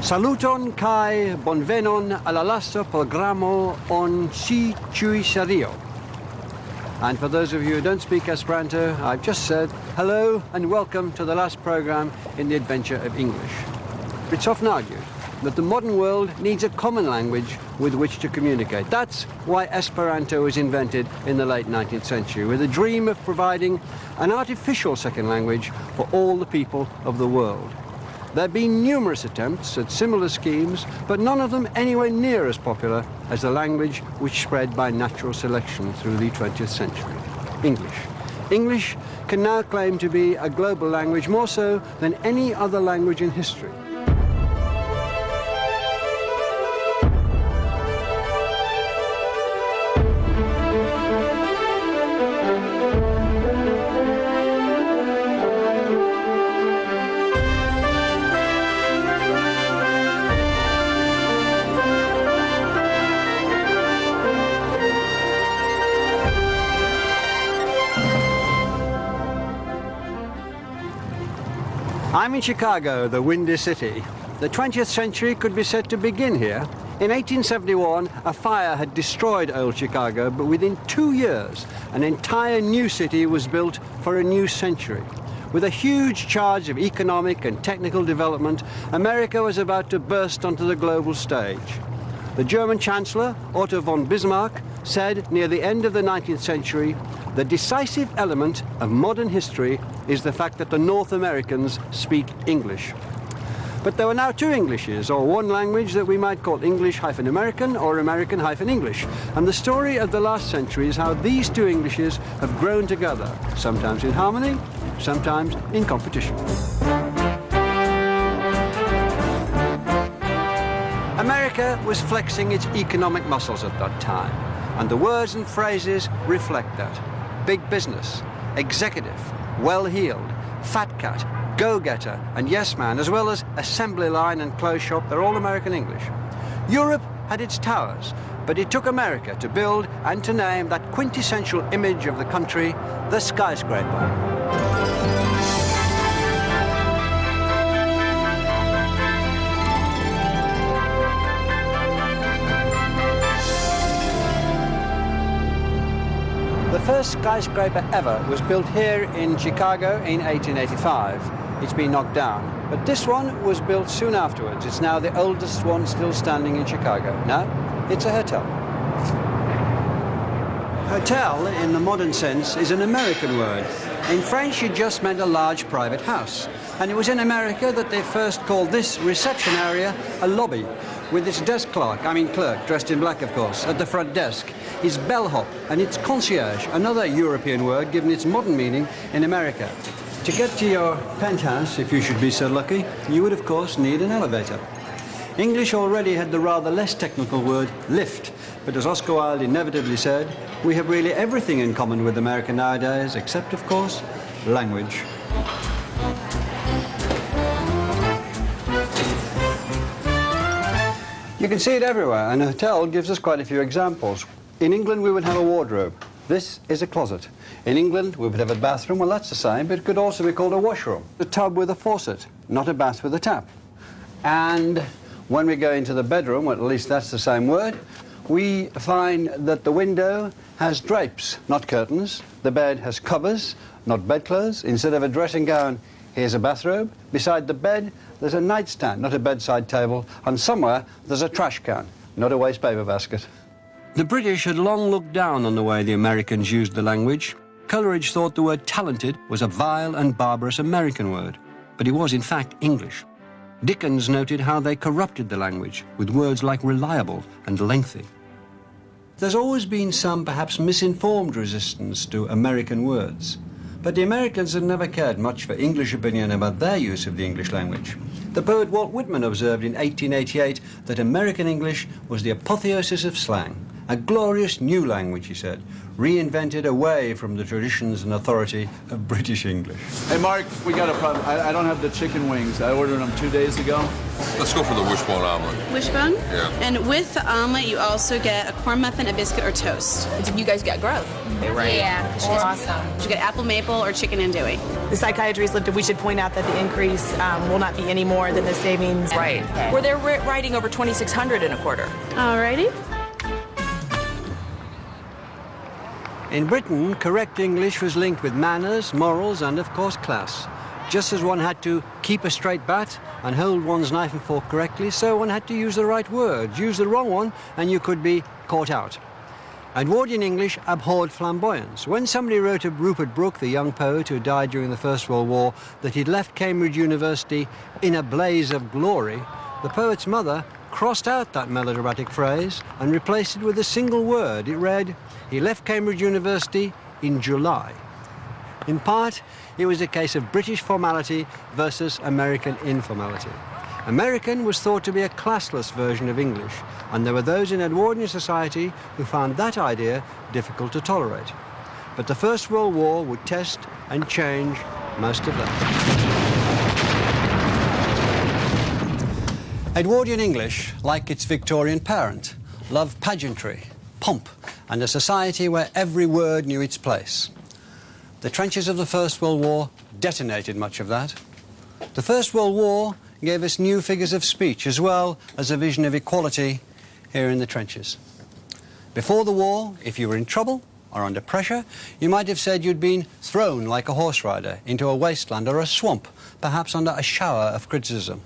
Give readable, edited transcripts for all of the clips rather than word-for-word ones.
Saluton kai bonvenon alla lasta programo on Ci Serio. And for those of you who don't speak Esperanto, I've just said hello and welcome to the last program in the adventure of English. It's often argued that the modern world needs a common language with which to communicate. That's why Esperanto was invented in the late 19th century, with a dream of providing an artificial second language for all the people of the world. There have been numerous attempts at similar schemes, but none of them anywhere near as popular as the language which spread by natural selection through the 20th century, English. English can now claim to be a global language more so than any other language in history. I'm in Chicago, the Windy City. The 20th century could be said to begin here. In 1871, a fire had destroyed old Chicago, but within 2 years, an entire new city was built for a new century. With a huge charge of economic and technical development, America was about to burst onto the global stage. The German Chancellor, Otto von Bismarck, said near the end of the 19th century, "The decisive element of modern history is the fact that the North Americans speak English." But there were now two Englishes, or one language that we might call English-American or American-English. And the story of the last century is how these two Englishes have grown together, sometimes in harmony, sometimes in competition. America was flexing its economic muscles at that time, and the words and phrases reflect that. Big business, executive, well-heeled, fat cat, go-getter, and yes man, as well as assembly line and clothes shop, they're all American English. Europe had its towers, but it took America to build and to name that quintessential image of the country, the skyscraper. The first skyscraper ever was built here in Chicago in 1885. It's been knocked down, but this one was built soon afterwards. It's now the oldest one still standing in Chicago. Now, it's a hotel. Hotel, in the modern sense, is an American word. In French, it just meant a large private house. And it was in America that they first called this reception area a lobby, with its desk clerk, dressed in black, of course, at the front desk, its bellhop, and its concierge, another European word given its modern meaning in America. To get to your penthouse, if you should be so lucky, you would, of course, need an elevator. English already had the rather less technical word lift, but as Oscar Wilde inevitably said, we have really everything in common with America nowadays, except, of course, language. You can see it everywhere, and a hotel gives us quite a few examples. In England, we would have a wardrobe. This is a closet. In England, we would have a bathroom. Well, that's the same, but it could also be called a washroom. A tub with a faucet, not a bath with a tap. And when we go into the bedroom, well, at least that's the same word, we find that the window has drapes, not curtains. The bed has covers, not bedclothes. Instead of a dressing gown, here's a bathrobe. Beside the bed, there's a nightstand, not a bedside table. And somewhere, there's a trash can, not a waste paper basket. The British had long looked down on the way the Americans used the language. Coleridge thought the word talented was a vile and barbarous American word, but it was in fact English. Dickens noted how they corrupted the language with words like reliable and lengthy. There's always been some perhaps misinformed resistance to American words, but the Americans had never cared much for English opinion about their use of the English language. The poet Walt Whitman observed in 1888 that American English was the apotheosis of slang, A glorious new language, he said, reinvented away from the traditions and authority of British English. Hey, Mark, we got a problem. I don't have the chicken wings. I ordered them 2 days ago. Let's go for the wishbone omelet. Wishbone? Yeah. And with the omelet, you also get a corn muffin, a biscuit, or toast. You guys got growth. Right. Yeah. Awesome. You get apple maple or chicken andouille. The psychiatrist lifted, we should point out that the increase will not be any more than the savings. Right. Okay. Where they're writing over 2,600 in a quarter. Alrighty. In Britain, correct English was linked with manners, morals, and of course class. Just as one had to keep a straight bat and hold one's knife and fork correctly, so one had to use the right words. Use the wrong one and you could be caught out. Edwardian English abhorred flamboyance. When somebody wrote of Rupert Brooke, the young poet who died during the First World War, that he'd left Cambridge University in a blaze of glory, the poet's mother crossed out that melodramatic phrase and replaced it with a single word. It read, "He left Cambridge University in July." In part, it was a case of British formality versus American informality. American was thought to be a classless version of English, and there were those in Edwardian society who found that idea difficult to tolerate. But the First World War would test and change most of that. Edwardian English, like its Victorian parent, loved pageantry, pomp, and a society where every word knew its place. The trenches of the First World War detonated much of that. The First World War gave us new figures of speech as well as a vision of equality here in the trenches. Before the war, if you were in trouble or under pressure, you might have said you'd been thrown like a horse rider into a wasteland or a swamp, perhaps under a shower of criticism,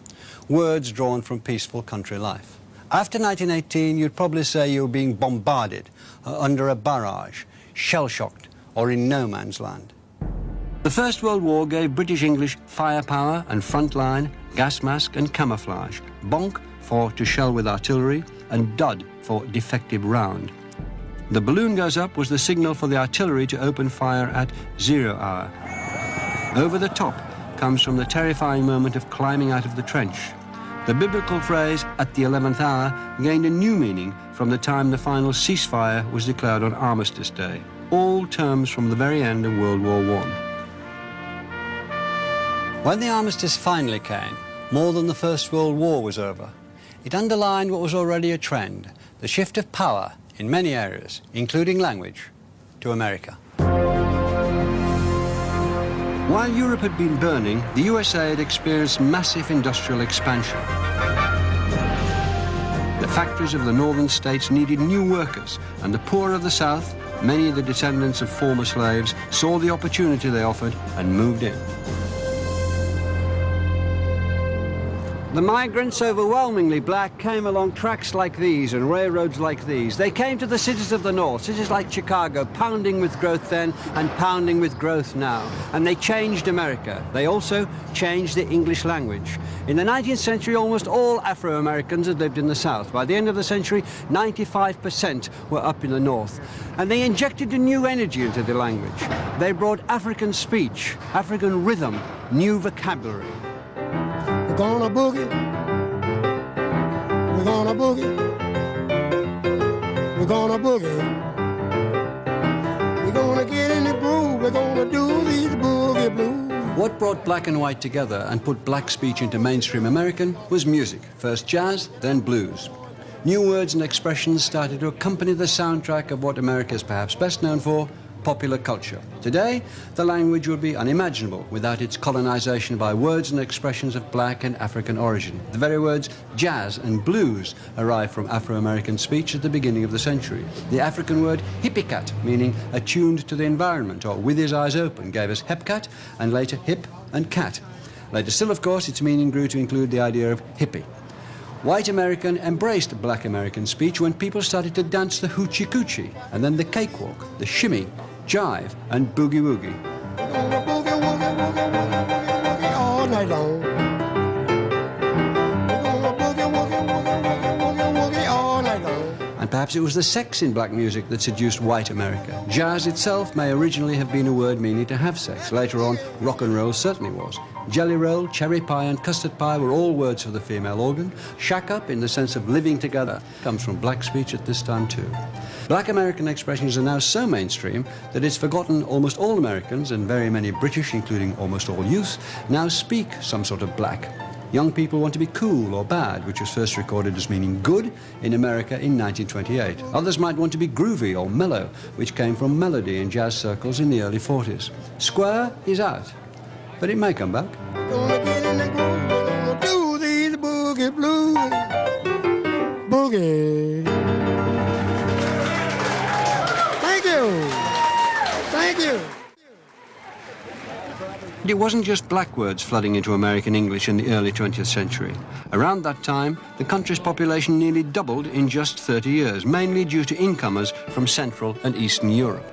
words drawn from peaceful country life. After 1918, you'd probably say you were being bombarded, under a barrage, shell-shocked, or in no man's land. The First World War gave British English firepower and frontline, gas mask and camouflage, bonk for to shell with artillery, and dud for defective round. The balloon goes up was the signal for the artillery to open fire at 0 hour. Over the top comes from the terrifying moment of climbing out of the trench. The biblical phrase, at the 11th hour, gained a new meaning from the time the final ceasefire was declared on Armistice Day. All terms from the very end of World War I. When the armistice finally came, more than the First World War was over. It underlined what was already a trend, the shift of power in many areas, including language, to America. While Europe had been burning, the USA had experienced massive industrial expansion. The factories of the northern states needed new workers, and the poor of the South, many of the descendants of former slaves, saw the opportunity they offered and moved in. The migrants, overwhelmingly black, came along tracks like these and railroads like these. They came to the cities of the north, cities like Chicago, pounding with growth then and pounding with growth now. And they changed America. They also changed the English language. In the 19th century, almost all Afro-Americans had lived in the South. By the end of the century, 95% were up in the North. And they injected a new energy into the language. They brought African speech, African rhythm, new vocabulary. We're gonna boogie, we're gonna boogie, we're gonna boogie. We're gonna get in the groove, we're gonna do these boogie blues. What brought black and white together and put black speech into mainstream American was music. First jazz, then blues. New words and expressions started to accompany the soundtrack of what America is perhaps best known for, popular culture. Today, the language would be unimaginable without its colonization by words and expressions of black and African origin. The very words jazz and blues arrived from Afro-American speech at the beginning of the century. The African word hippie-cat, meaning attuned to the environment or with his eyes open, gave us hepcat and later hip and cat. Later still, of course, its meaning grew to include the idea of hippie. White American embraced black American speech when people started to dance the hoochie coochie, and then the cakewalk, the shimmy, jive, and boogie woogie. We're gonna boogie, woogie, woogie, woogie, woogie, woogie all night long. We're gonna boogie, woogie, woogie, woogie, woogie, woogie all night long. And perhaps it was the sex in black music that seduced white America. Jazz itself may originally have been a word meaning to have sex. Later on, rock and roll certainly was. Jelly roll, cherry pie, and custard pie were all words for the female organ. Shack up, in the sense of living together, comes from black speech at this time too. Black American expressions are now so mainstream that it's forgotten almost all Americans, and very many British, including almost all youth, now speak some sort of black. Young people want to be cool or bad, which was first recorded as meaning good in America in 1928. Others might want to be groovy or mellow, which came from melody in jazz circles in the early 40s. Square is out, but it may come back. Gonna get in the groove, gonna do these boogie blues. Boogie. Thank you. Thank you. It wasn't just black words flooding into American English in the early 20th century. Around that time, the country's population nearly doubled in just 30 years, mainly due to incomers from Central and Eastern Europe.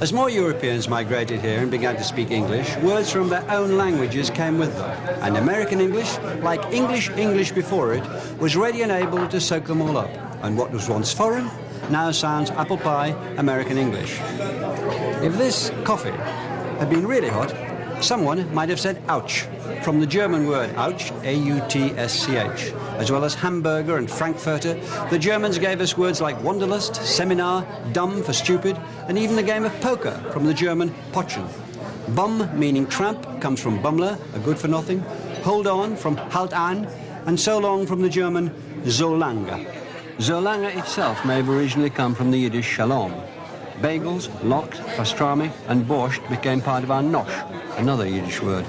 As more Europeans migrated here and began to speak English, words from their own languages came with them. And American English, like English before it, was ready and able to soak them all up. And what was once foreign now sounds apple pie American English. If this coffee had been really hot, someone might have said ouch, from the German word ouch, A-U-T-S-C-H. As well as hamburger and frankfurter, the Germans gave us words like wanderlust, seminar, dumb for stupid, and even the game of poker from the German potzen. Bum, meaning tramp, comes from bummler, a good-for-nothing, hold on from halt an, and so long from the German so lange. So lange itself may have originally come from the Yiddish shalom. Bagels, lox, pastrami, and borscht became part of our nosh, another Yiddish word.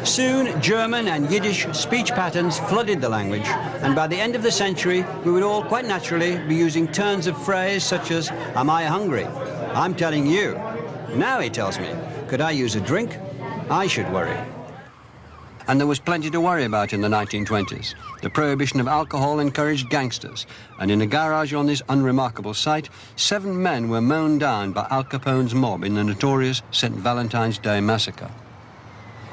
Soon, German and Yiddish speech patterns flooded the language, and by the end of the century, we would all quite naturally be using turns of phrase such as, am I hungry? I'm telling you. Now he tells me, could I use a drink? I should worry. And there was plenty to worry about in the 1920s. The prohibition of alcohol encouraged gangsters, and in a garage on this unremarkable site, 7 men were mown down by Al Capone's mob in the notorious St. Valentine's Day massacre.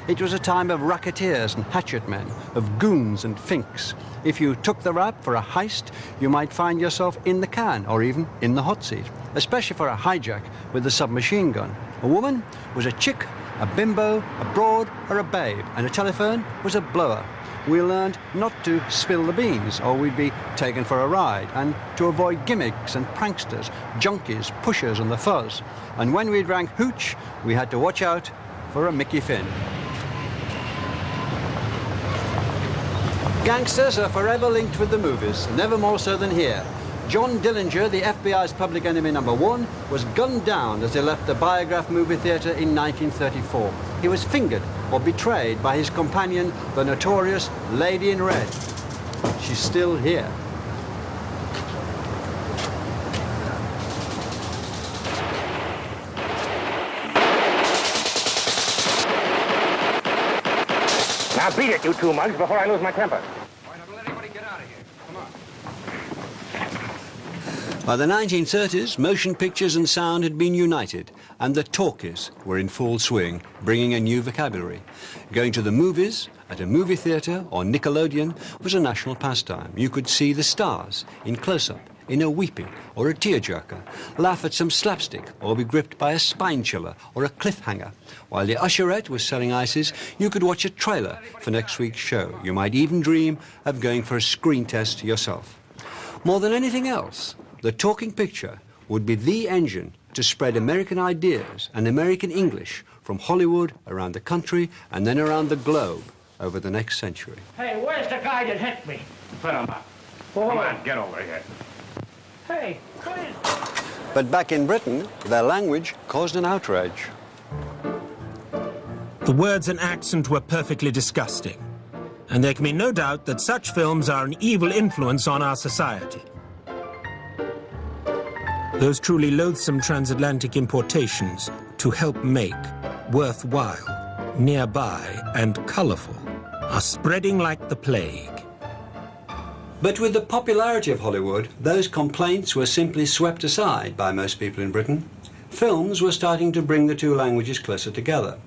It was a time of racketeers and hatchet men, of goons and finks. If you took the rap for a heist, you might find yourself in the can or even in the hot seat, especially for a hijack with a submachine gun. A woman was a chick, a bimbo, a broad, or a babe, and a telephone was a blower. We learned not to spill the beans, or we'd be taken for a ride, and to avoid gimmicks and pranksters, junkies, pushers, and the fuzz. And when we drank hooch, we had to watch out for a Mickey Finn. Gangsters are forever linked with the movies, never more so than here. John Dillinger, the FBI's public enemy #1, was gunned down as he left the Biograph movie theatre in 1934. He was fingered or betrayed by his companion, the notorious Lady in Red. She's still here. Now beat it, you two mugs, before I lose my temper. By the 1930s, motion pictures and sound had been united, and the talkies were in full swing, bringing a new vocabulary. Going to the movies, at a movie theatre or Nickelodeon, was a national pastime. You could see the stars in close-up, in a weepy or a tearjerker, laugh at some slapstick or be gripped by a spine chiller or a cliffhanger. While the usherette was selling ices, you could watch a trailer for next week's show. You might even dream of going for a screen test yourself. More than anything else, the talking picture would be the engine to spread American ideas and American English from Hollywood around the country and then around the globe over the next century. Hey, where's the guy that hit me? Put him up. Come on, get over here. Hey, please. But back in Britain, their language caused an outrage. The words and accent were perfectly disgusting, and there can be no doubt that such films are an evil influence on our society. Those truly loathsome transatlantic importations to help make worthwhile, nearby, and colourful are spreading like the plague. But with the popularity of Hollywood, those complaints were simply swept aside by most people in Britain. Films were starting to bring the two languages closer together.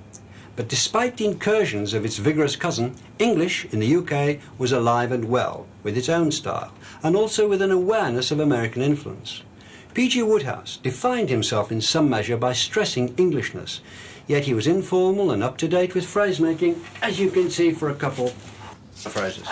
But despite the incursions of its vigorous cousin, English in the UK was alive and well, with its own style, and also with an awareness of American influence. P.G. Wodehouse defined himself in some measure by stressing Englishness, yet he was informal and up-to-date with phrase-making, as you can see for a couple of phrases.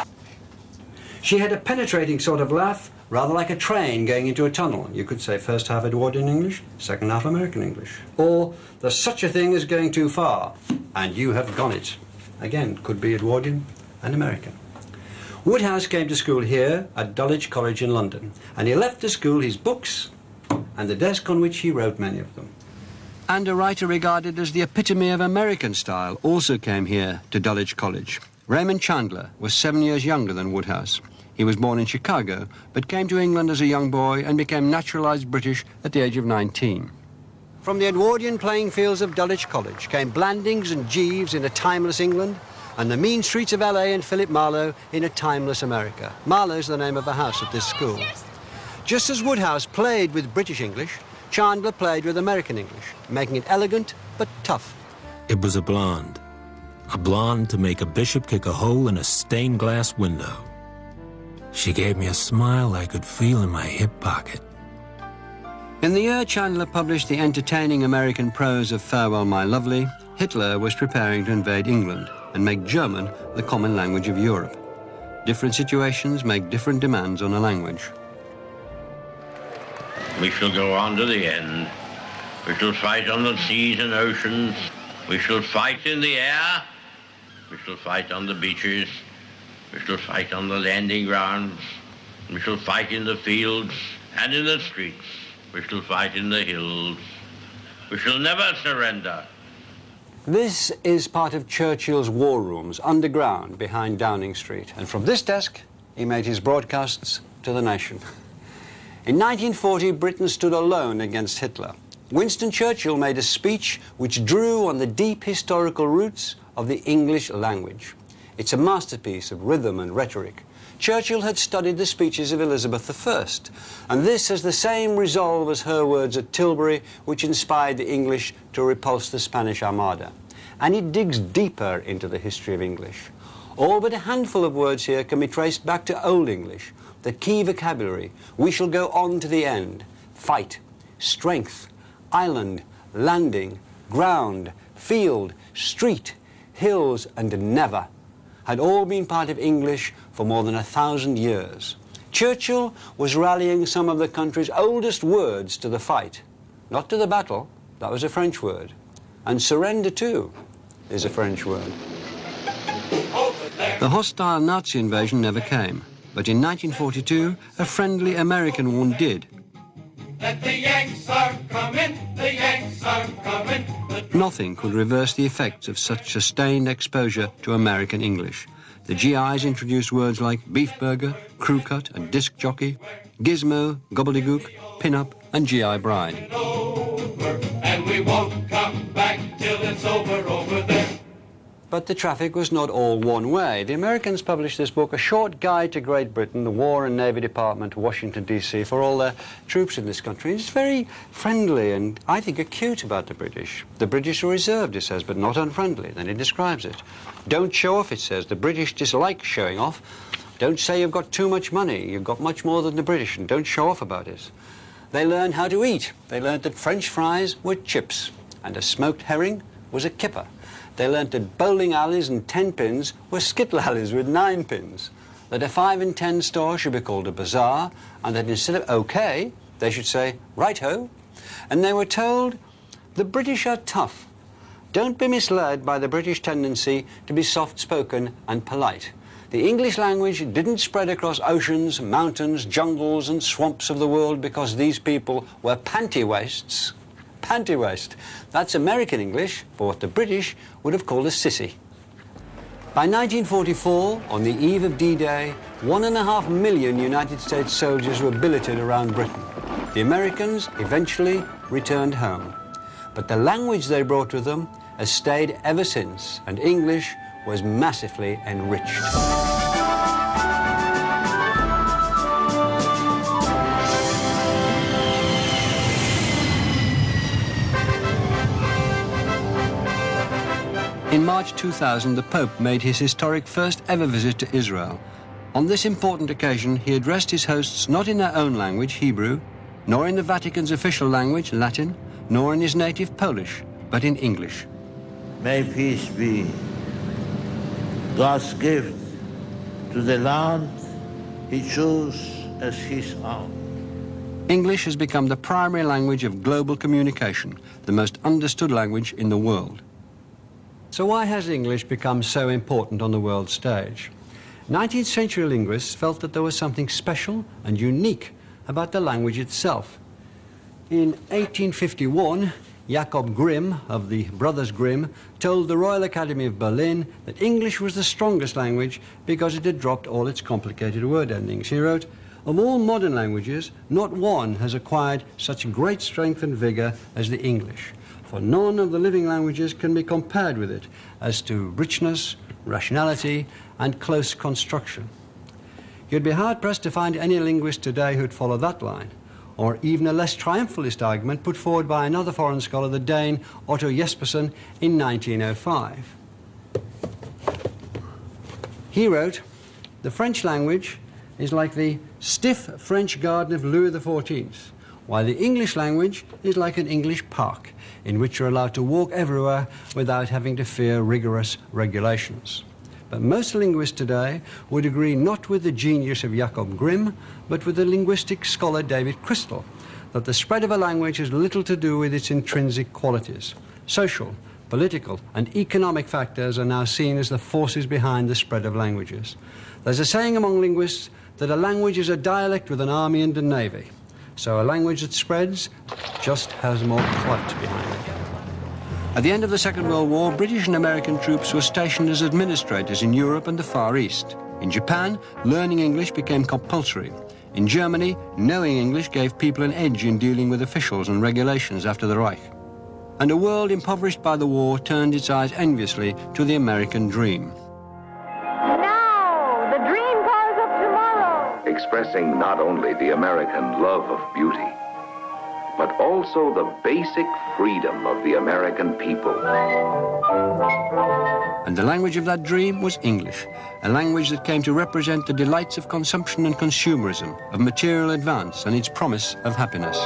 She had a penetrating sort of laugh, Rather like a train going into a tunnel. You could say first half Edwardian English, second half American English. Or there's such a thing as going too far, and you have gone it. Again, could be Edwardian and American. Woodhouse came to school here at Dulwich College in London, and he left the school his books and the desk on which he wrote many of them. And a writer regarded as the epitome of American style also came here to Dulwich College. Raymond Chandler was 7 years younger than Woodhouse. He was born in Chicago, but came to England as a young boy and became naturalised British at the age of 19. From the Edwardian playing fields of Dulwich College came Blandings and Jeeves in a timeless England, and the mean streets of LA and Philip Marlowe in a timeless America. Marlowe's the name of a house at this school. Just as Woodhouse played with British English, Chandler played with American English, making it elegant but tough. It was a blonde to make a bishop kick a hole in a stained glass window. She gave me a smile I could feel in my hip pocket. In the year Chandler published the entertaining American prose of Farewell, My Lovely, Hitler was preparing to invade England and make German the common language of Europe. Different situations make different demands on a language. We shall go on to the end. We shall fight on the seas and oceans. We shall fight in the air. We shall fight on the beaches. We shall fight on the landing grounds. We shall fight in the fields and in the streets. We shall fight in the hills. We shall never surrender. This is part of Churchill's war rooms underground behind Downing Street. And from this desk, he made his broadcasts to the nation. In 1940, Britain stood alone against Hitler. Winston Churchill made a speech which drew on the deep historical roots of the English language. It's a masterpiece of rhythm and rhetoric. Churchill had studied the speeches of Elizabeth I, and this has the same resolve as her words at Tilbury, which inspired the English to repulse the Spanish Armada. And it digs deeper into the history of English. All but a handful of words here can be traced back to Old English. The key vocabulary: we shall go on to the end, fight, strength, island, landing, ground, field, street, hills, and never, had all been part of English for more than 1,000 years. Churchill was rallying some of the country's oldest words to the fight. Not to the battle, that was a French word. And surrender, too, is a French word. The hostile Nazi invasion never came. But in 1942, a friendly American one did. That the Yanks are coming, the Yanks are coming. Nothing could reverse the effects of such sustained exposure to American English. The GIs introduced words like beef burger, crew cut and disc jockey, gizmo, gobbledygook, pin-up and GI bride. And we won't come back till it's over there. But the traffic was not all one way. The Americans published this book, A Short Guide to Great Britain, the War and Navy Department, Washington, D.C., for all their troops in this country. It's very friendly and, I think, acute about the British. The British are reserved, it says, but not unfriendly. Then it describes it. Don't show off, it says. The British dislike showing off. Don't say you've got too much money. You've got much more than the British, and don't show off about it. They learned how to eat. They learned that French fries were chips, and a smoked herring was a kipper. They learnt that bowling alleys and 10 pins were skittle alleys with 9 pins, that a 5 and 10 store should be called a bazaar, and that instead of OK, they should say right-ho. And they were told, the British are tough. Don't be misled by the British tendency to be soft-spoken and polite. The English language didn't spread across oceans, mountains, jungles and swamps of the world because these people were panty-waists. Panty-waist. That's American English for what the British would have called a sissy. By 1944, on the eve of D-Day, 1.5 million United States soldiers were billeted around Britain. The Americans eventually returned home. But the language they brought with them has stayed ever since, and English was massively enriched. In March 2000, the Pope made his historic first ever visit to Israel. On this important occasion, he addressed his hosts not in their own language, Hebrew, nor in the Vatican's official language, Latin, nor in his native Polish, but in English. May peace be God's gift to the land He chose as his own. English has become the primary language of global communication, the most understood language in the world. So why has English become so important on the world stage? 19th century linguists felt that there was something special and unique about the language itself. In 1851, Jacob Grimm of the Brothers Grimm told the Royal Academy of Berlin that English was the strongest language because it had dropped all its complicated word endings. He wrote, "Of all modern languages, not one has acquired such great strength and vigor as the English, for none of the living languages can be compared with it as to richness, rationality, and close construction." You'd be hard-pressed to find any linguist today who'd follow that line, or even a less triumphalist argument put forward by another foreign scholar, the Dane Otto Jespersen, in 1905. He wrote, "The French language is like the stiff French garden of Louis XIV, while the English language is like an English park, in which you're allowed to walk everywhere without having to fear rigorous regulations." But most linguists today would agree not with the genius of Jacob Grimm, but with the linguistic scholar David Crystal, that the spread of a language has little to do with its intrinsic qualities. Social, political, and economic factors are now seen as the forces behind the spread of languages. There's a saying among linguists that a language is a dialect with an army and a navy. So a language that spreads just has more clout behind it. At the end of the Second World War, British and American troops were stationed as administrators in Europe and the Far East. In Japan, learning English became compulsory. In Germany, knowing English gave people an edge in dealing with officials and regulations after the Reich. And a world impoverished by the war turned its eyes enviously to the American dream. Now, the dream cars of tomorrow. Expressing not only the American love of beauty, but also the basic freedom of the American people. And the language of that dream was English, a language that came to represent the delights of consumption and consumerism, of material advance and its promise of happiness.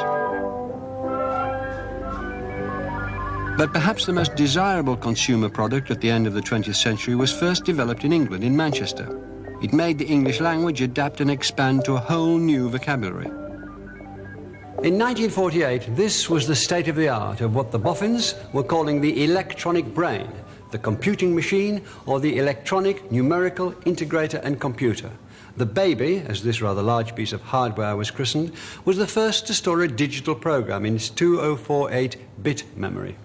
But perhaps the most desirable consumer product at the end of the 20th century was first developed in England, in Manchester. It made the English language adapt and expand to a whole new vocabulary. In 1948, this was the state of the art of what the boffins were calling the electronic brain, the computing machine, or the electronic numerical integrator and computer. The baby, as this rather large piece of hardware was christened, was the first to store a digital program in its 2048-bit memory.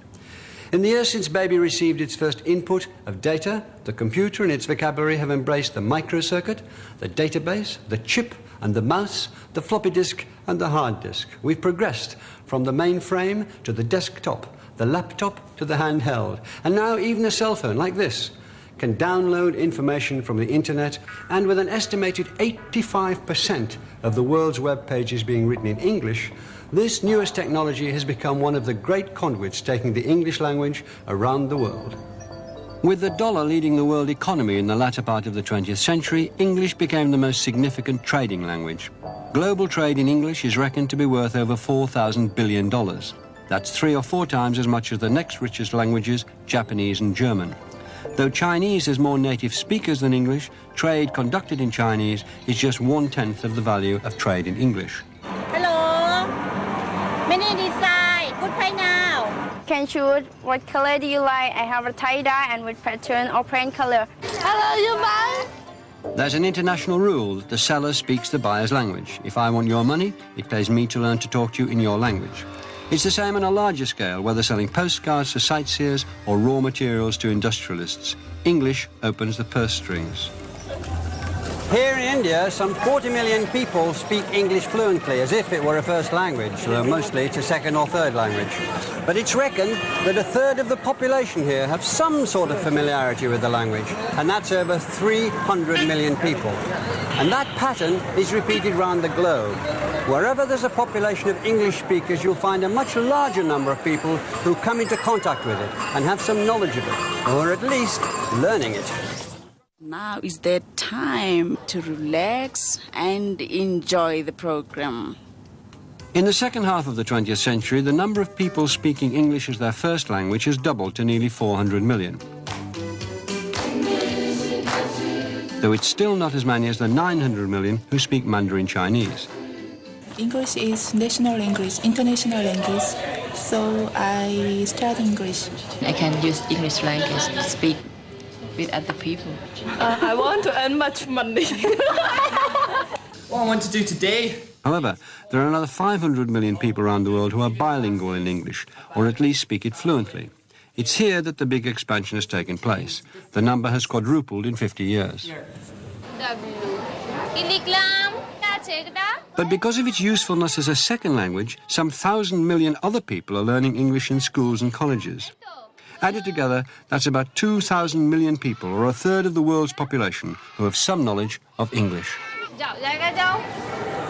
In the years since baby received its first input of data, the computer and its vocabulary have embraced the microcircuit, the database, the chip, and the mouse, the floppy disk, and the hard disk. We've progressed from the mainframe to the desktop, the laptop to the handheld, and now even a cell phone like this can download information from the internet, and with an estimated 85% of the world's web pages being written in English, this newest technology has become one of the great conduits taking the English language around the world. With the dollar leading the world economy in the latter part of the 20th century, English became the most significant trading language. Global trade in English is reckoned to be worth over $4,000 billion. That's 3 or 4 times as much as the next richest languages, Japanese and German. Though Chinese has more native speakers than English, trade conducted in Chinese is just 1/10 of the value of trade in English. Hello. Many design. Good pay now. Can choose what color do you like. I have a tie-dye and with pattern or plain color. Hello, you buy? There's an international rule that the seller speaks the buyer's language. If I want your money, it pays me to learn to talk to you in your language. It's the same on a larger scale, whether selling postcards to sightseers or raw materials to industrialists. English opens the purse strings. Here in India, some 40 million people speak English fluently, as if it were a first language, though mostly it's a second or third language. But it's reckoned that 1/3 of the population here have some sort of familiarity with the language, and that's over 300 million people. And that pattern is repeated around the globe. Wherever there's a population of English speakers, you'll find a much larger number of people who come into contact with it and have some knowledge of it, or at least learning it. Now is their time to relax and enjoy the program. In the second half of the 20th century, the number of people speaking English as their first language has doubled to nearly 400 million. though it's still not as many as the 900 million who speak Mandarin Chinese. English is national language, international language, so I study English. I can use English language to speak with other people. I want to earn much money. What I want to do today. However, there are another 500 million people around the world who are bilingual in English, or at least speak it fluently. It's here that the big expansion has taken place. The number has quadrupled in 50 years. But because of its usefulness as a second language, some 1,000 million other people are learning English in schools and colleges. Added together, that's about 2,000 million people, or a third of the world's population, who have some knowledge of English.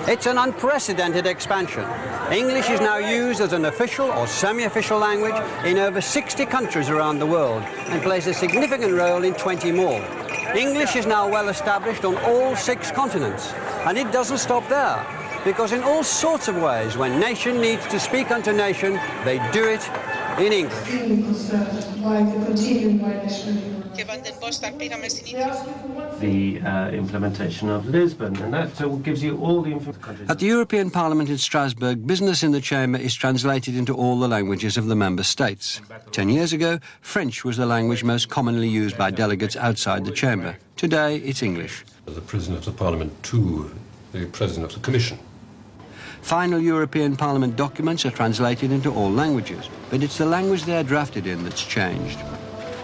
It's an unprecedented expansion. English is now used as an official or semi-official language in over 60 countries around the world and plays a significant role in 20 more. English is now well established on all 6 continents, and it doesn't stop there, because in all sorts of ways, when nation needs to speak unto nation, they do it in English. The implementation of Lisbon, and that gives you all the information. At the European Parliament in Strasbourg, business in the chamber is translated into all the languages of the member states. 10 years ago, French was the language most commonly used by delegates outside the chamber. Today, it's English. The President of the Parliament to the President of the Commission. Final European Parliament documents are translated into all languages, but it's the language they are drafted in that's changed.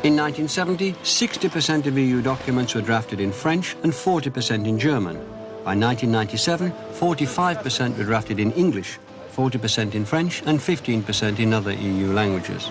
In 1970, 60% of EU documents were drafted in French and 40% in German. By 1997, 45% were drafted in English, 40% in French and 15% in other EU languages.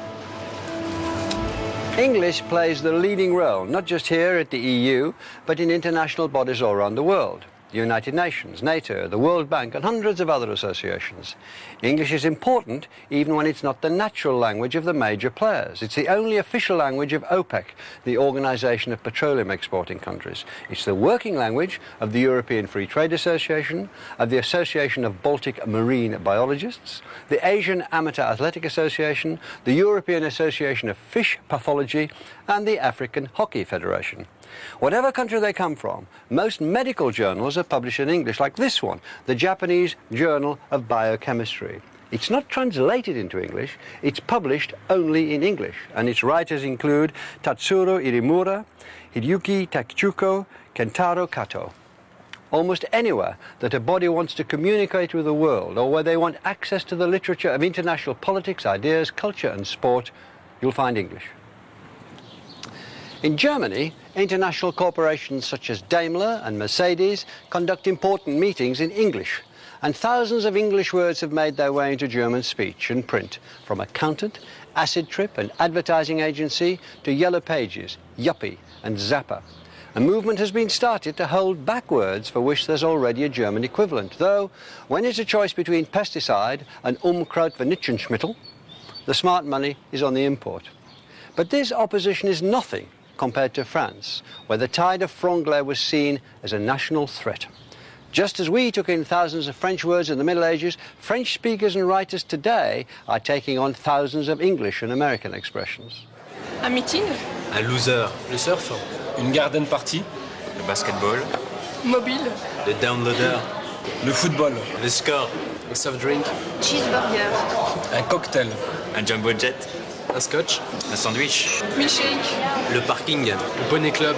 English plays the leading role, not just here at the EU, but in international bodies all around the world. The United Nations, NATO, the World Bank, and hundreds of other associations. English is important even when it's not the natural language of the major players. It's the only official language of OPEC, the Organization of Petroleum Exporting Countries. It's the working language of the European Free Trade Association, of the Association of Baltic Marine Biologists, the Asian Amateur Athletic Association, the European Association of Fish Pathology, and the African Hockey Federation. Whatever country they come from, most medical journals are published in English, like this one, the Japanese Journal of Biochemistry. It's not translated into English, it's published only in English, and its writers include Tatsuro Irimura, Hideyuki Takichuko, Kentaro Kato. Almost anywhere that a body wants to communicate with the world, or where they want access to the literature of international politics, ideas, culture and sport, you'll find English. In Germany, international corporations such as Daimler and Mercedes conduct important meetings in English, and thousands of English words have made their way into German speech and print, from accountant, acid trip and advertising agency to yellow pages, yuppie and zapper. A movement has been started to hold back words for which there's already a German equivalent, though when it's a choice between pesticide and Unkrautvernichtungsmittel, the smart money is on the import. But this opposition is nothing compared to France, where the tide of franglais was seen as a national threat. Just as we took in thousands of French words in the Middle Ages, French speakers and writers today are taking on thousands of English and American expressions. Un meeting. Un loser. Le surf. Une garden party. Le basketball. Mobile. Le downloader. Le football. Le score. Un soft drink. Cheeseburger. Un cocktail. Un jumbo jet. Un scotch. Un sandwich. Milkshake. Le parking. Le poney club.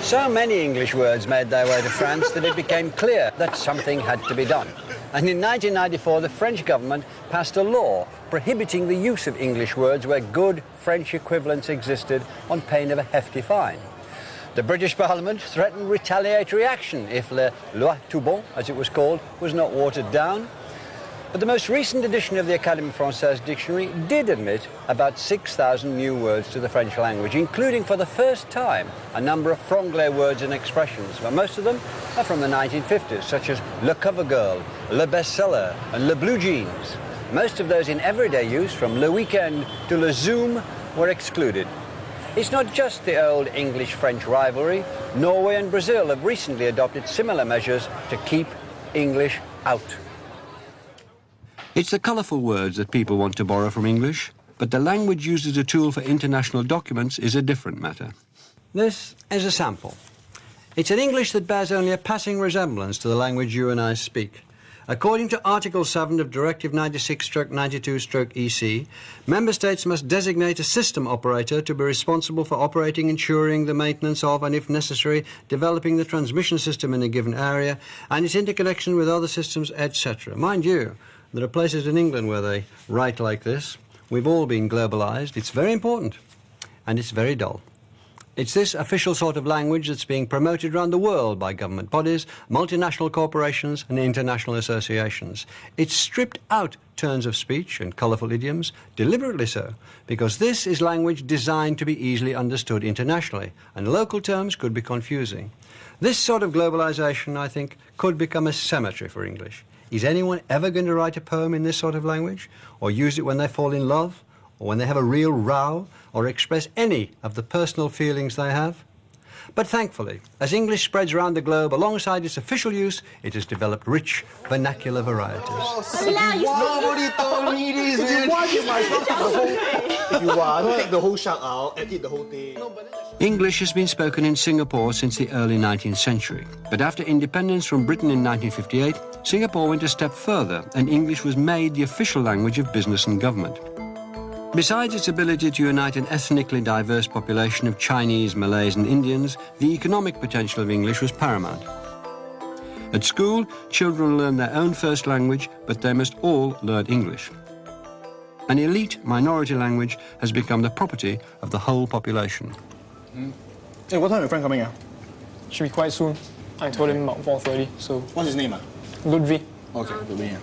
So many English words made their way to France that it became clear that something had to be done. And in 1994, the French government passed a law prohibiting the use of English words where good French equivalents existed on pain of a hefty fine. The British Parliament threatened retaliatory action if la loi tout bon, as it was called, was not watered down. But the most recent edition of the Académie Française dictionary did admit about 6,000 new words to the French language, including for the first time a number of franglais words and expressions, but most of them are from the 1950s, such as le cover girl, le bestseller, and le blue jeans. Most of those in everyday use, from le weekend to le zoom, were excluded. It's not just the old English-French rivalry. Norway and Brazil have recently adopted similar measures to keep English out. It's the colourful words that people want to borrow from English, but the language used as a tool for international documents is a different matter. This is a sample. It's an English that bears only a passing resemblance to the language you and I speak. According to Article 7 of Directive 96/92/EC, Member States must designate a system operator to be responsible for operating, ensuring the maintenance of, and if necessary, developing the transmission system in a given area and its interconnection with other systems, etc. Mind you, there are places in England where they write like this. We've all been globalised. It's very important, and it's very dull. It's this official sort of language that's being promoted around the world by government bodies, multinational corporations and international associations. It's stripped out turns of speech and colourful idioms, deliberately so, because this is language designed to be easily understood internationally, and local terms could be confusing. This sort of globalisation, I think, could become a cemetery for English. Is anyone ever going to write a poem in this sort of language, or use it when they fall in love, or when they have a real row, or express any of the personal feelings they have? But thankfully, as English spreads around the globe, alongside its official use, it has developed rich vernacular varieties. Nobody told me this, man. You might not take the whole... If you want, take the whole shark out and eat the whole thing. English has been spoken in Singapore since the early 19th century. But after independence from Britain in 1958, Singapore went a step further, and English was made the official language of business and government. Besides its ability to unite an ethnically diverse population of Chinese, Malays and Indians, the economic potential of English was paramount. At school, children learn their own first language, but they must all learn English. An elite minority language has become the property of the whole population. Hey, what time is your friend coming? Should be quite soon. I told him about 4:30, so... What's his name? Ludwig. Okay, Ludwig.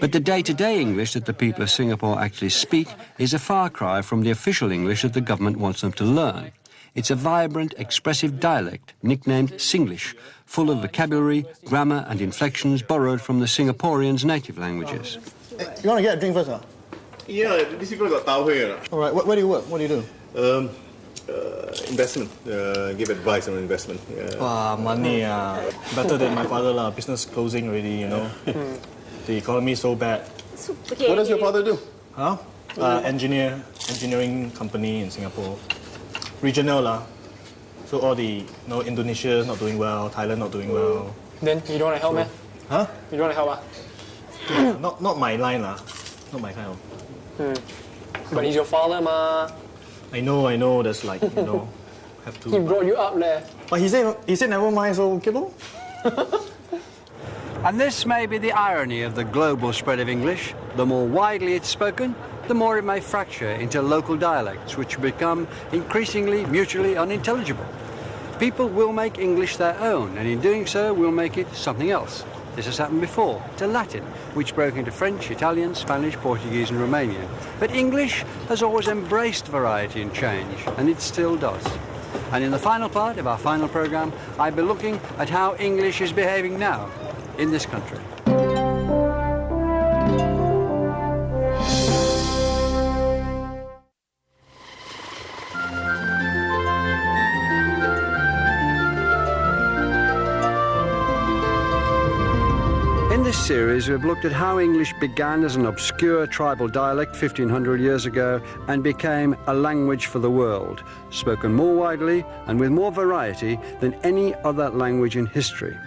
But the day-to-day English that the people of Singapore actually speak is a far cry from the official English that the government wants them to learn. It's a vibrant, expressive dialect, nicknamed Singlish, full of vocabulary, grammar and inflections borrowed from the Singaporeans' native languages. Hey, you want to get a drink first? Yeah, these people got tau here. All right, where do you work? What do you do? Investment. Give advice on investment. Money. Better than my father. Business closing already, you know. The economy is so bad. What does your father do? Huh? Engineering company in Singapore. Regional. So all the, Indonesia is not doing well, Thailand not doing well. Then you don't want to help, man? Huh? You don't want to help, Not my line, Not my kind of. But he's your father, ma. I know, that's like, have to... He brought you up there. But he said never mind, so okay, no? And this may be the irony of the global spread of English. The more widely it's spoken, the more it may fracture into local dialects, which become increasingly mutually unintelligible. People will make English their own, and in doing so will make it something else. This has happened before to Latin, which broke into French, Italian, Spanish, Portuguese and Romanian. But English has always embraced variety and change, and it still does. And in the final part of our final programme, I'll be looking at how English is behaving now in this country. In this series, we've looked at how English began as an obscure tribal dialect 1,500 years ago and became a language for the world, spoken more widely and with more variety than any other language in history.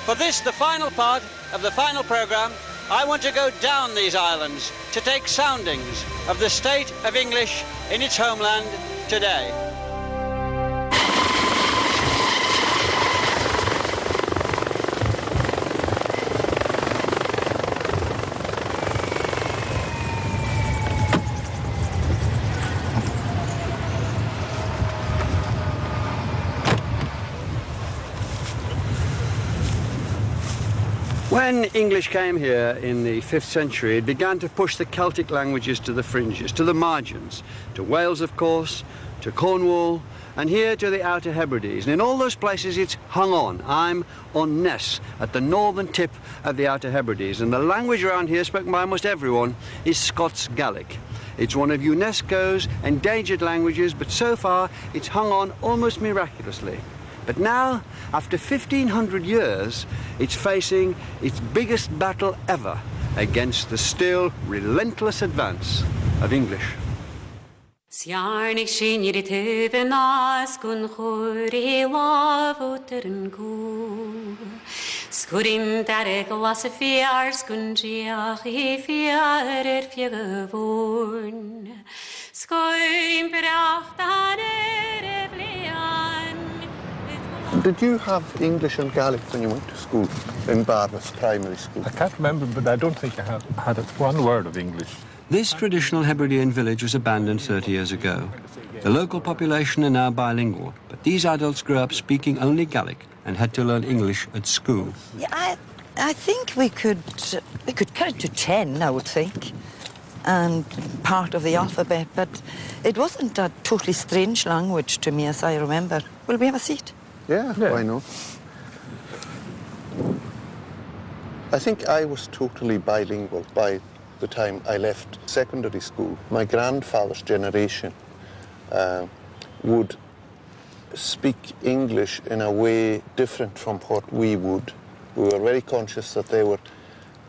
For this, the final part of the final programme, I want to go down these islands to take soundings of the state of English in its homeland today. When English came here in the 5th century, it began to push the Celtic languages to the fringes, to the margins, to Wales, of course, to Cornwall, and here to the Outer Hebrides. And in all those places, it's hung on. I'm on Ness, at the northern tip of the Outer Hebrides, and the language around here, spoken by almost everyone, is Scots Gaelic. It's one of UNESCO's endangered languages, but so far, it's hung on almost miraculously. But now, after 1,500 years, it's facing its biggest battle ever against the still relentless advance of English. Sjarnig skinjer i tøvenas kun chori lavoteren ko. Skurim der glasse fjars kun jiach I fjarer fjegevorn. Skoim bracht an ereblian. Did you have English and Gaelic when you went to school in Barbas Primary School? I can't remember, but I don't think I had one word of English. This traditional Hebridean village was abandoned 30 years ago. The local population are now bilingual, but these adults grew up speaking only Gaelic and had to learn English at school. Yeah, I think we could count to 10, I would think, and part of the alphabet, but it wasn't a totally strange language to me, as I remember. Will we have a seat? Yeah, why not? I think I was totally bilingual by the time I left secondary school. My grandfather's generation would speak English in a way different from what we would. We were very conscious that they were...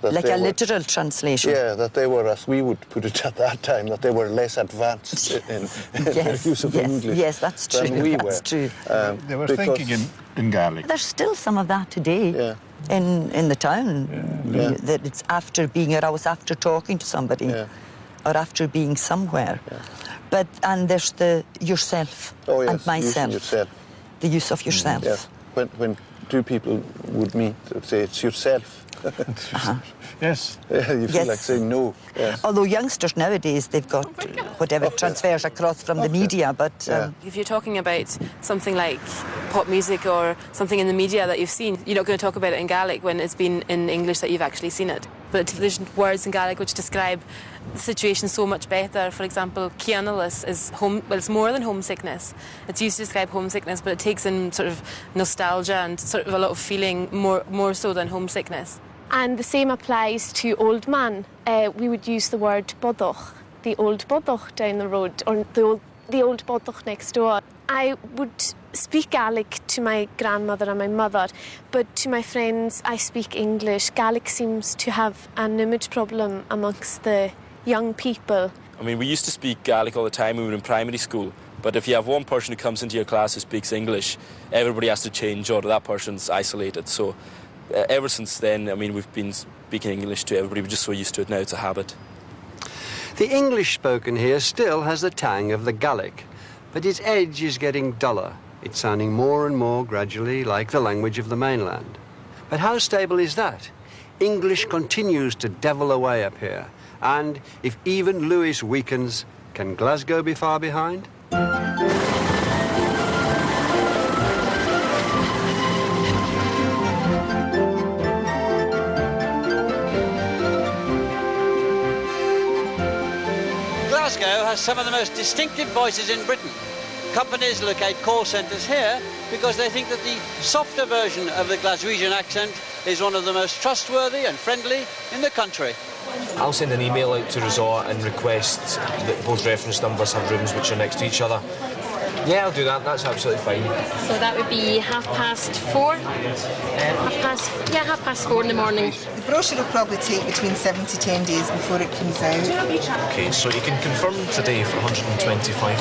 Like a literal translation? Yeah, that they were, as we would put it at that time, that they were less advanced in their use of English yes, that's true. than we that's were. True. They were thinking in Gaelic. There's still some of that today in the town. Yeah. That it's after being aroused, after talking to somebody, or after being somewhere. Yeah. And there's the yourself and myself. Yourself. The use of yourself. Yes. When two people would meet, they'd say, it's yourself. Yes. Yeah, you feel like saying no. Yes. Although youngsters nowadays, they've got whatever transfers across from the media, but... If you're talking about something like pop music or something in the media that you've seen, you're not going to talk about it in Gaelic when it's been in English that you've actually seen it. But there's words in Gaelic which describe the situation so much better. For example, cianalis is it's more than homesickness. It's used to describe homesickness, but it takes in sort of nostalgia and sort of a lot of feeling more so than homesickness. And the same applies to old man. We would use the word bodoch, the old bodoch down the road, or the old bodoch next door. I would speak Gaelic to my grandmother and my mother, but to my friends I speak English. Gaelic seems to have an image problem amongst the young people. I mean, we used to speak Gaelic all the time when we were in primary school, but if you have one person who comes into your class who speaks English, everybody has to change or that person's isolated. So ever since then, I mean, we've been speaking English to everybody. We're just so used to it now, it's a habit. The English spoken here still has the tang of the Gaelic, but its edge is getting duller. It's sounding more and more gradually like the language of the mainland. But how stable is that? English continues to devil away up here, and if even Lewis weakens, can Glasgow be far behind? Glasgow has some of the most distinctive voices in Britain. Companies locate call centres here because they think that the softer version of the Glaswegian accent is one of the most trustworthy and friendly in the country. I'll send an email out to Resort and request that both reference numbers have rooms which are next to each other. Yeah, I'll do that. That's absolutely fine. So that would be 4:30. 4:30 in the morning. The brochure will probably take between 7 to 10 days before it comes out. Okay, so you can confirm today for £125.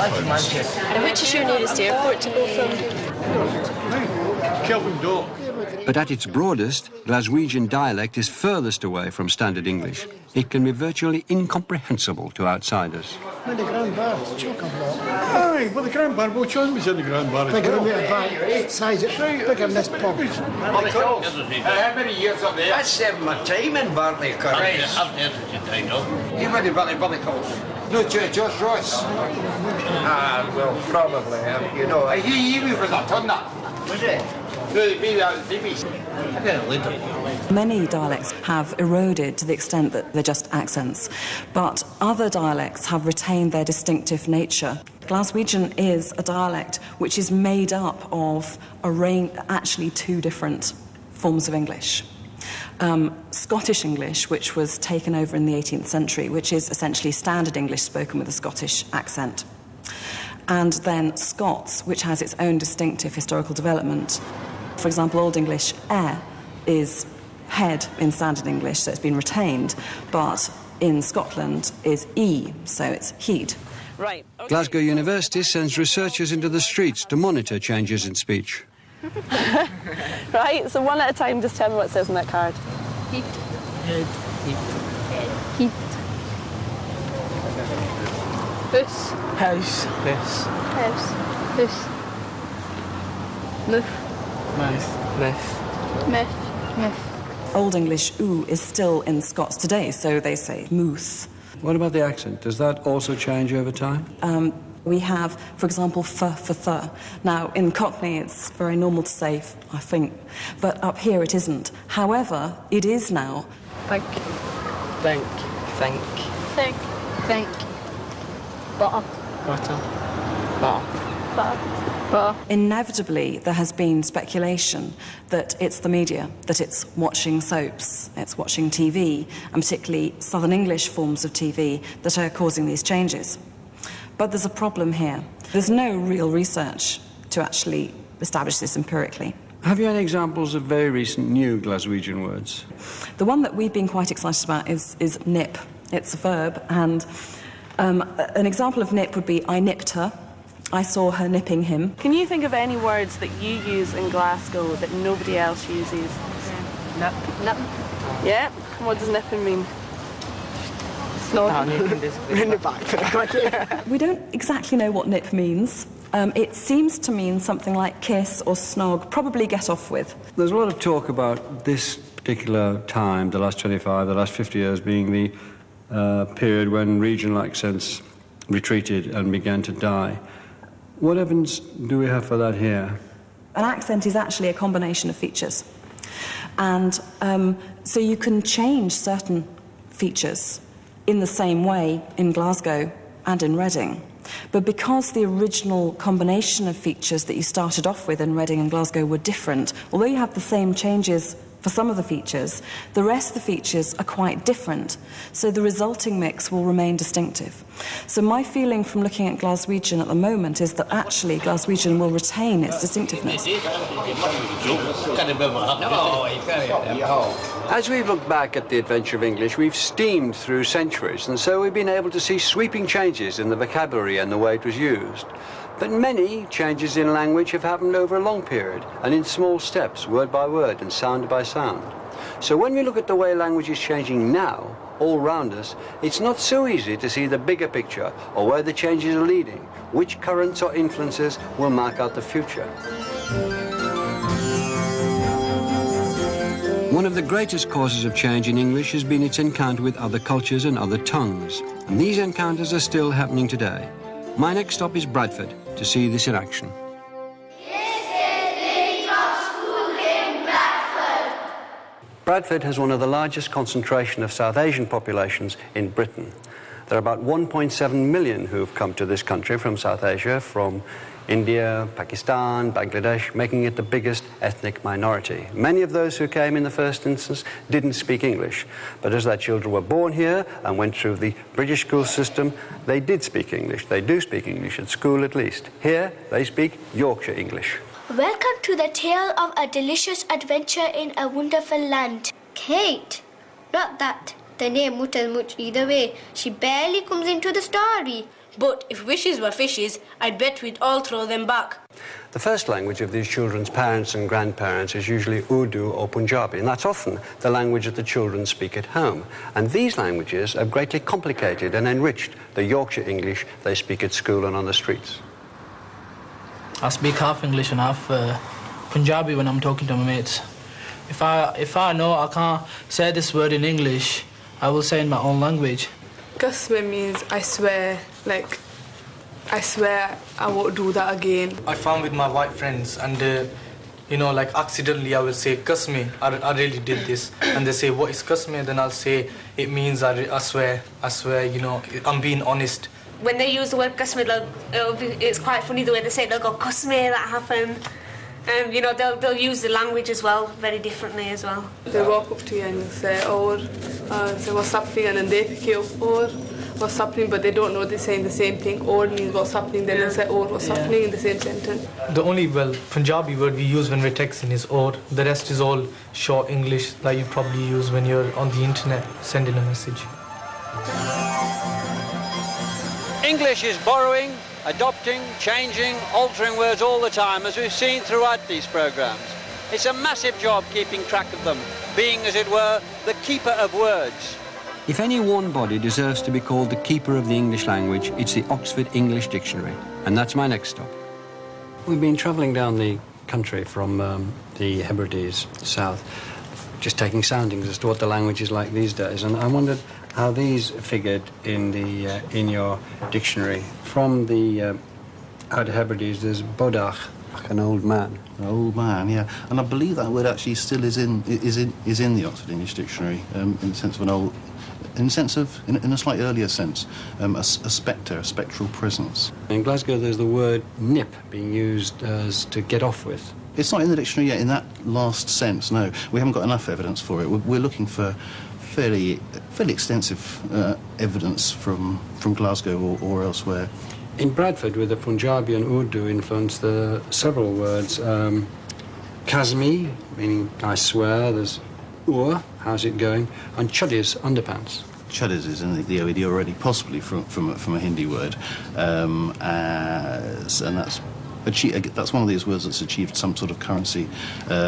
And which is your nearest airport to go from? Kelvin Dock. But at its broadest, Glaswegian dialect is furthest away from standard English. It can be virtually incomprehensible to outsiders. The Grand Bar, chock-a-block. Aye, well, the Grand Bar, Bo John was in the Grand Bar as well. Bigger than a bar, size it, bigger than this pub. How many years up there? I served my time in Barley Curry. You were in Ballycoles. No, George Ross. Well, probably. You know, he was a ton that. Was it? Many dialects have eroded to the extent that they're just accents, but other dialects have retained their distinctive nature. Glaswegian is a dialect which is made up of actually two different forms of English. Scottish English, which was taken over in the 18th century, which is essentially standard English spoken with a Scottish accent. And then Scots, which has its own distinctive historical development. For example, Old English air is head in standard English, so it's been retained, but in Scotland is e, so it's heed. Right. Glasgow University sends researchers into the streets to monitor changes in speech. Right, so one at a time, just tell me what it says on that card. Heat. Head. Heat. Heat. House. House. House. House. House. Myth. Myth. Myth. Myth. Old English oo is still in Scots today, so they say mooth. What about the accent? Does that also change over time? We have, for example, for th. Now, in Cockney, it's very normal to say, I think, but up here it isn't. However, it is now. Think. Think. Think. Think. Think. Butter. Butter. Butter. Butter. Butter. Inevitably, there has been speculation that it's the media, that it's watching soaps, it's watching TV, and particularly Southern English forms of TV that are causing these changes. But there's a problem here. There's no real research to actually establish this empirically. Have you any examples of very recent new Glaswegian words? The one that we've been quite excited about is nip. It's a verb, and an example of nip would be I nipped her. I saw her nipping him. Can you think of any words that you use in Glasgow that nobody else uses? Nip. Nip. Yeah? And what does nipping mean? In the back. We don't exactly know what nip means. It seems to mean something like kiss or snog, probably get off with. There's a lot of talk about this particular time, the last 25, the last 50 years, being the period when regional accents retreated and began to die. What evidence do we have for that here? An accent is actually a combination of features. And so you can change certain features in the same way in Glasgow and in Reading. But because the original combination of features that you started off with in Reading and Glasgow were different, although you have the same changes for some of the features, the rest of the features are quite different. So the resulting mix will remain distinctive. So my feeling from looking at Glaswegian at the moment is that actually Glaswegian will retain its distinctiveness. As we've looked back at the adventure of English, we've steamed through centuries, and so we've been able to see sweeping changes in the vocabulary and the way it was used. But many changes in language have happened over a long period, and in small steps, word by word and sound by sound. So when we look at the way language is changing now, all round us, it's not so easy to see the bigger picture or where the changes are leading, which currents or influences will mark out the future. One of the greatest causes of change in English has been its encounter with other cultures and other tongues, and these encounters are still happening today. My next stop is Bradford to see this in action. Bradford has one of the largest concentration of South Asian populations in Britain. There are about 1.7 million who have come to this country from South Asia, from India, Pakistan, Bangladesh, making it the biggest ethnic minority. Many of those who came in the first instance didn't speak English, but as their children were born here and went through the British school system, they did speak English. They do speak English, at school at least. Here, they speak Yorkshire English. Welcome to the tale of a delicious adventure in a wonderful land. Kate! Not that. The name mutters much either way. She barely comes into the story. But if wishes were fishes, I'd bet we'd all throw them back. The first language of these children's parents and grandparents is usually Urdu or Punjabi, and that's often the language that the children speak at home. And these languages have greatly complicated and enriched the Yorkshire English they speak at school and on the streets. I speak half English and half Punjabi when I'm talking to my mates. If I know I can't say this word in English, I will say in my own language. Kasme means I swear, like, I swear I won't do that again. I found with my white friends and, you know, like accidentally I will say, Kasme, I really did this. And they say, what is Kasme? Then I'll say, it means I swear, you know, I'm being honest. When they use the word Kasme, it's quite funny the way they say it. They'll go, Kasme, that happened. You know, they'll use the language as well, very differently as well. They walk up to you and say, say what's happening, and then they pick you up, or what's happening, but they don't know they're saying the same thing. Or means what's happening, then they say, or what's happening in the same sentence. The only, Punjabi word we use when we're texting is or. The rest is all short English that you probably use when you're on the internet sending a message. English is borrowing, adopting, changing, altering words all the time, as we've seen throughout these programmes. It's a massive job keeping track of them, being, as it were, the keeper of words. If any one body deserves to be called the keeper of the English language, it's the Oxford English Dictionary, and that's my next stop. We've been travelling down the country from the Hebrides south, just taking soundings as to what the language is like these days, and I wondered how these figured in your dictionary. From the Outer Hebrides, there's bodach, like an old man. An old man, yeah, and I believe that word actually still is in the Oxford English Dictionary, in the sense of an old, in a slightly earlier sense, a spectre, a spectral presence. In Glasgow, there's the word nip being used as to get off with. It's not in the dictionary yet in that last sense, no. We haven't got enough evidence for it. We're looking for fairly extensive evidence from Glasgow or elsewhere. In Bradford, with the Punjabi and Urdu influence, there are several words. Kazmi, meaning I swear, there's ur, how's it going, and chuddies, underpants. Chuddies is in the OED already, possibly from a Hindi word, and that's one of these words that's achieved some sort of currency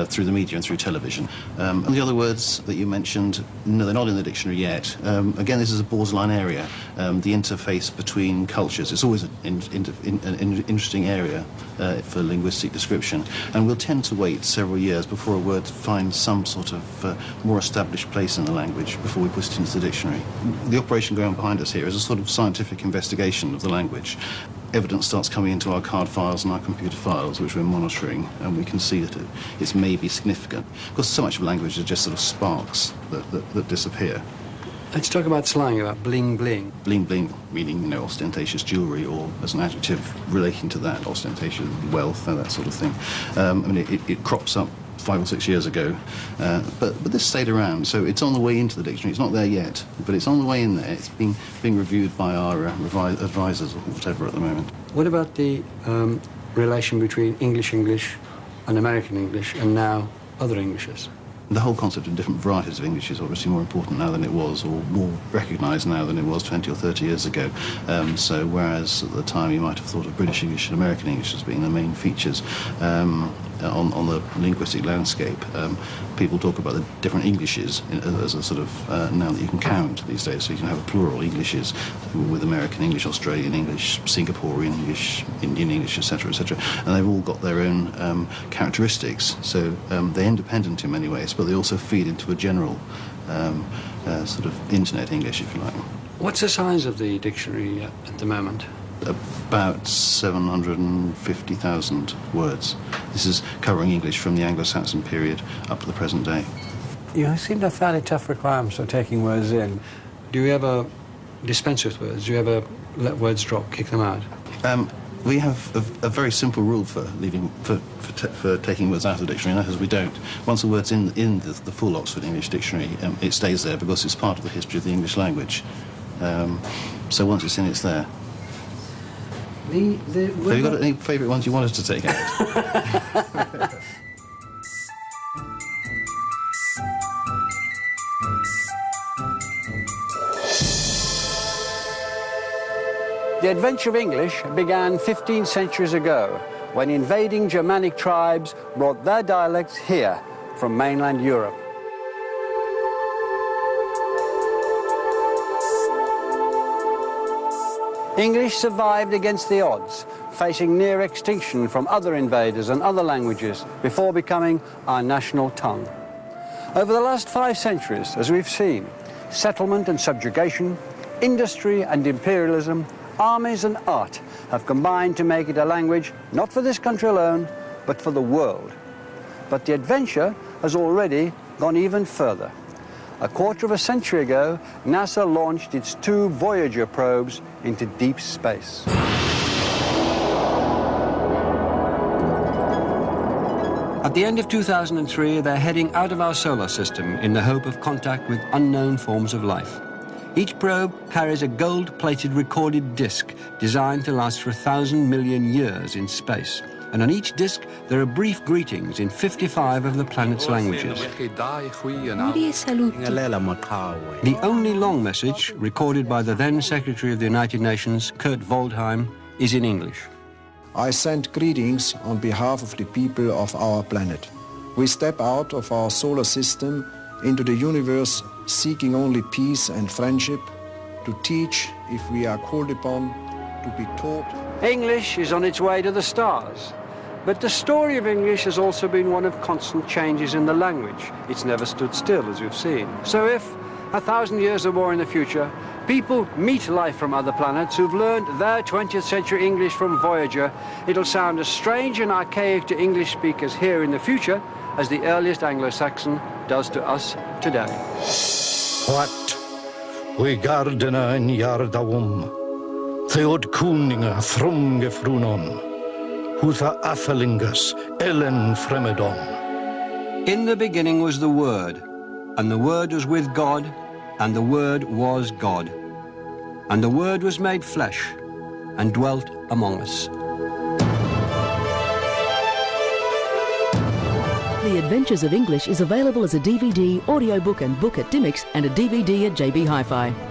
through the media and through television. And the other words that you mentioned, no, they're not in the dictionary yet. Again, this is a borderline area, the interface between cultures. It's always an interesting area for linguistic description, and we'll tend to wait several years before a word finds some sort of more established place in the language before we put it into the dictionary. The operation going on behind us here is a sort of scientific investigation of the language. Evidence starts coming into our card files and our computer files, which we're monitoring, and we can see that it's maybe significant. Because so much of language is just sort of sparks that disappear. Let's talk about slang, about bling bling. Bling bling, meaning, you know, ostentatious jewellery, or as an adjective relating to that, ostentatious wealth, that sort of thing. I mean, it crops up 5 or 6 years ago, but this stayed around, so it's on the way into the dictionary. It's not there yet, but it's on the way in there. It's being reviewed by our advisors or whatever at the moment. What about the relation between English and American English, and now other Englishes? The whole concept of different varieties of English is obviously more important now than it was, or more recognised now than it was 20 or 30 years ago. So whereas at the time you might have thought of British English and American English as being the main features on the linguistic landscape, people talk about the different Englishes as a sort of noun that you can count these days. So you can have a plural Englishes with American English, Australian English, Singaporean English, Indian English, etc., etc. And they've all got their own characteristics. So they're independent in many ways, but they also feed into a general sort of internet English, if you like. What's the size of the dictionary at the moment? About 750,000 words. This is covering English from the Anglo-Saxon period up to the present day. You seem to have fairly tough requirements for taking words in. Do you ever dispense with words? Do you ever let words drop, kick them out? We have a very simple rule for taking words out of the dictionary, and that is we don't. Once a word's in the full Oxford English Dictionary, it stays there because it's part of the history of the English language. So once it's in, it's there. Have you got any favourite ones you wanted to take out? The adventure of English began 15 centuries ago, when invading Germanic tribes brought their dialects here from mainland Europe. English survived against the odds, facing near extinction from other invaders and other languages before becoming our national tongue. Over the last 5 centuries, as we've seen, settlement and subjugation, industry and imperialism, armies and art have combined to make it a language not for this country alone, but for the world. But the adventure has already gone even further. A quarter of a century ago, NASA launched its 2 Voyager probes into deep space. At the end of 2003, they're heading out of our solar system in the hope of contact with unknown forms of life. Each probe carries a gold-plated recorded disc designed to last for 1,000 million years in space, and on each disc there are brief greetings in 55 of the planet's languages. The only long message, recorded by the then Secretary of the United Nations, Kurt Waldheim, is in English. I send greetings on behalf of the people of our planet. We step out of our solar system into the universe seeking only peace and friendship, to teach if we are called upon, to be taught. English is on its way to the stars. But the story of English has also been one of constant changes in the language. It's never stood still, as we've seen. So if, 1,000 years or more in the future, people meet life from other planets who've learned their 20th century English from Voyager, it'll sound as strange and archaic to English speakers here in the future as the earliest Anglo-Saxon does to us today. What? We gardena in Yardawum, Theod Kuninga Thrumge Frunon, Hutha Athalingus, Ellen Fremedon. In the beginning was the Word, and the Word was with God, and the Word was God. And the Word was made flesh, and dwelt among us. The Adventures of English is available as a DVD, audiobook and book at Dymocks and a DVD at JB Hi-Fi.